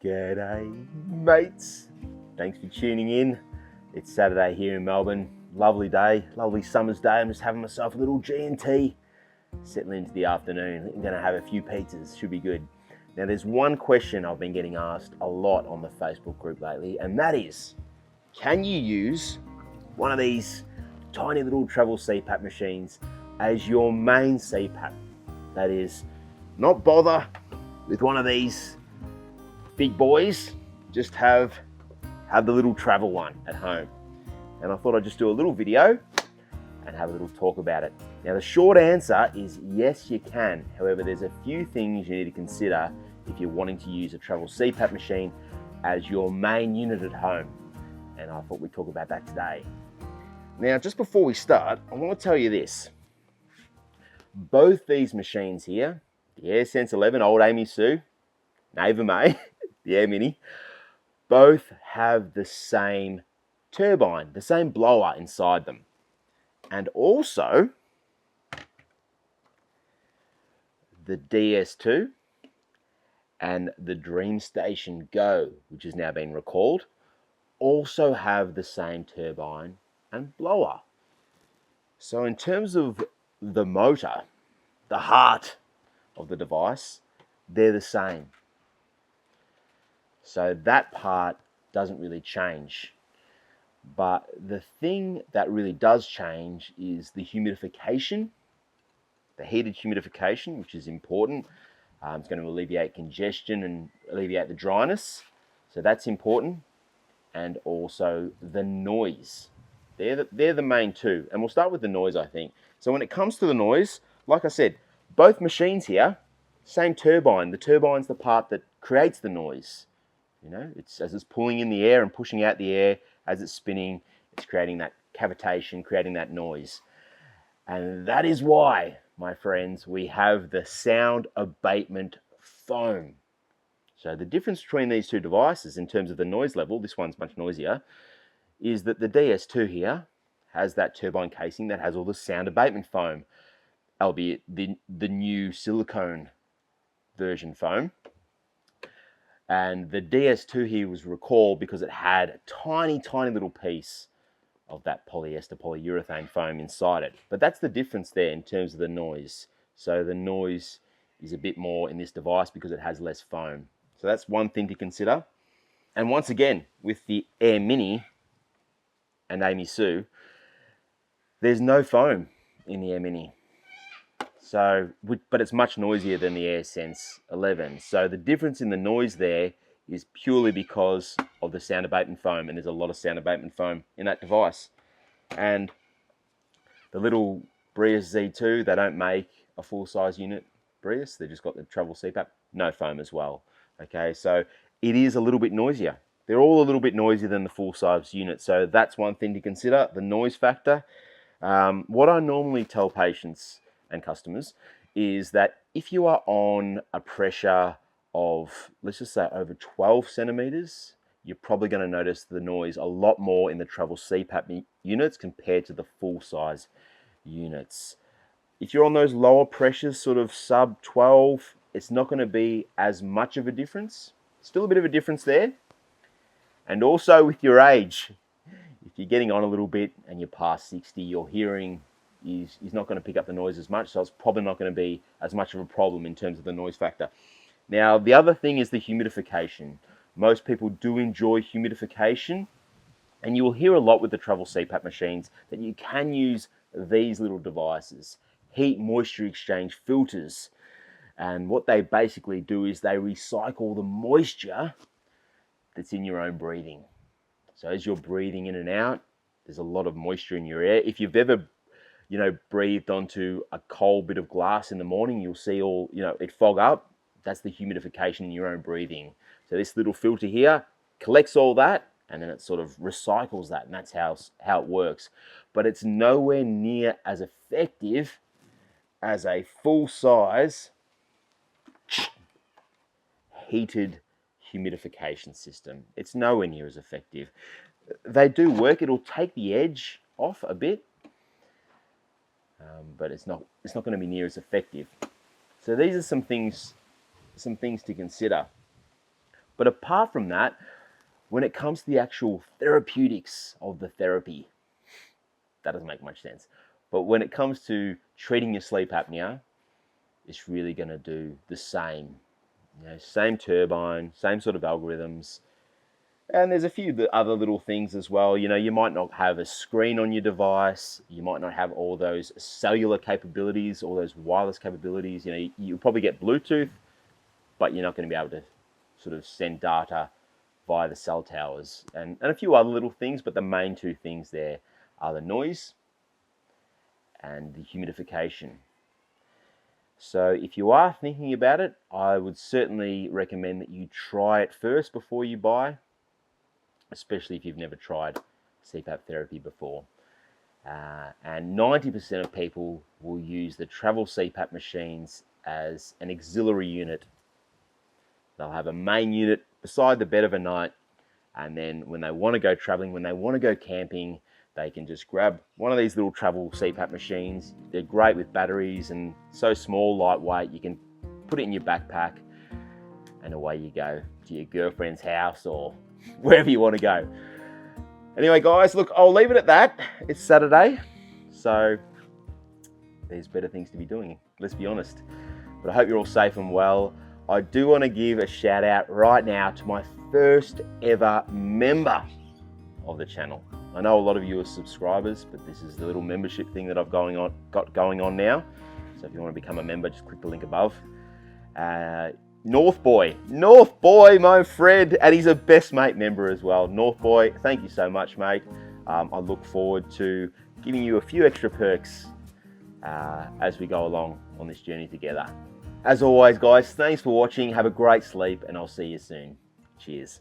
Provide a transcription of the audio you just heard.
G'day mates, thanks for tuning in. It's Saturday here in Melbourne, lovely day, lovely summer's day. I'm just having myself a little G&T, settling into the afternoon. I'm gonna have a few pizzas, should be good. Now there's one question I've been getting asked a lot on the Facebook group lately, and that is, can you use one of these tiny little travel CPAP machines as your main CPAP? That is, not bother with one of these big boys, just have the little travel one at home. And I thought I'd just do a little video and have a little talk about it. Now the short answer is yes, you can. However, there's a few things you need to consider if you're wanting to use a travel CPAP machine as your main unit at home. And I thought we'd talk about that today. Now, just before we start, I want to tell you this. Both these machines here, the AirSense 11, old Amy Sue, Neighbour May, the AirMini, both have the same turbine, the same blower inside them. And also, the DS2 and the DreamStation Go, which has now been recalled, also have the same turbine and blower. So in terms of the motor, the heart of the device, they're the same. So that part doesn't really change. But the thing that really does change is the humidification, the heated humidification, which is important. It's going to alleviate congestion and alleviate the dryness. So that's important. And also the noise. They're the main two. And we'll start with the noise, I think. So when it comes to the noise, like I said, both machines here, same turbine. The turbine's the part that creates the noise. You know, it's as it's pulling in the air and pushing out the air, as it's spinning, it's creating that cavitation, creating that noise. And that is why, my friends, we have the sound abatement foam. So the difference between these two devices in terms of the noise level, this one's much noisier, is that the DS2 here has that turbine casing that has all the sound abatement foam, albeit the new silicone version foam. And the DS2 here was recalled because it had a tiny, tiny little piece of that polyester, polyurethane foam inside it. But that's the difference there in terms of the noise. So the noise is a bit more in this device because it has less foam. So that's one thing to consider. And once again, with the AirMini and Amy Sue, there's no foam in the AirMini. So, but it's much noisier than the AirSense 11. So the difference in the noise there is purely because of the sound abatement foam, and there's a lot of sound abatement foam in that device. And the little Breas Z2, they don't make a full-size unit Breas. They've just got the travel CPAP, no foam as well. Okay, so it is a little bit noisier. They're all a little bit noisier than the full-size unit. So that's one thing to consider, the noise factor. What I normally tell patients and customers is that if you are on a pressure of, let's just say, over 12 centimeters, you're probably going to notice the noise a lot more in the travel CPAP units compared to the full-size units. If you're on those lower pressures, sort of sub 12, it's not going to be as much of a difference. Still a bit of a difference there. And also with your age, if you're getting on a little bit and you're past 60, your hearing is not going to pick up the noise as much, so it's probably not going to be as much of a problem in terms of the noise factor. Now, the other thing is the humidification. Most people do enjoy humidification, and you will hear a lot with the travel CPAP machines that you can use these little devices, heat moisture exchange filters. And what they basically do is they recycle the moisture that's in your own breathing. So as you're breathing in and out, there's a lot of moisture in your air. If you've ever breathed onto a cold bit of glass in the morning, you'll see it fog up. That's the humidification in your own breathing. So this little filter here collects all that, and then it sort of recycles that, and that's how it works. But it's nowhere near as effective as a full-size heated humidification system. It's nowhere near as effective. They do work. It'll take the edge off a bit, but it's not going to be near as effective. So these are some things to consider. But apart from that, when it comes to the actual therapeutics of the therapy, that doesn't make much sense. But when it comes to treating your sleep apnea, it's really going to do the same. Same turbine, same sort of algorithms. And there's a few other little things as well. You might not have a screen on your device. You might not have all those cellular capabilities, all those wireless capabilities. You'll probably get Bluetooth, but you're not going to be able to sort of send data via the cell towers. And a few other little things, but the main two things there are the noise and the humidification. So if you are thinking about it, I would certainly recommend that you try it first before you buy, especially if you've never tried CPAP therapy before. And 90% of people will use the travel CPAP machines as an auxiliary unit. They'll have a main unit beside the bed of a night, and then when they want to go traveling, when they want to go camping, they can just grab one of these little travel CPAP machines. They're great with batteries and so small, lightweight. You can put it in your backpack and away you go to your girlfriend's house or wherever you want to go. Anyway, guys, look, I'll leave it at that. It's Saturday, so there's better things to be doing, let's be honest. But I hope you're all safe and well. I do want to give a shout out right now to my first ever member of the channel. I know a lot of you are subscribers, but this is the little membership thing that I've got going on now. So if you want to become a member, just click the link above. North Boy, my friend, and he's a best mate member as well. North Boy, thank you so much, mate. I look forward to giving you a few extra perks as we go along on this journey together. As always, guys, thanks for watching. Have a great sleep, and I'll see you soon. Cheers.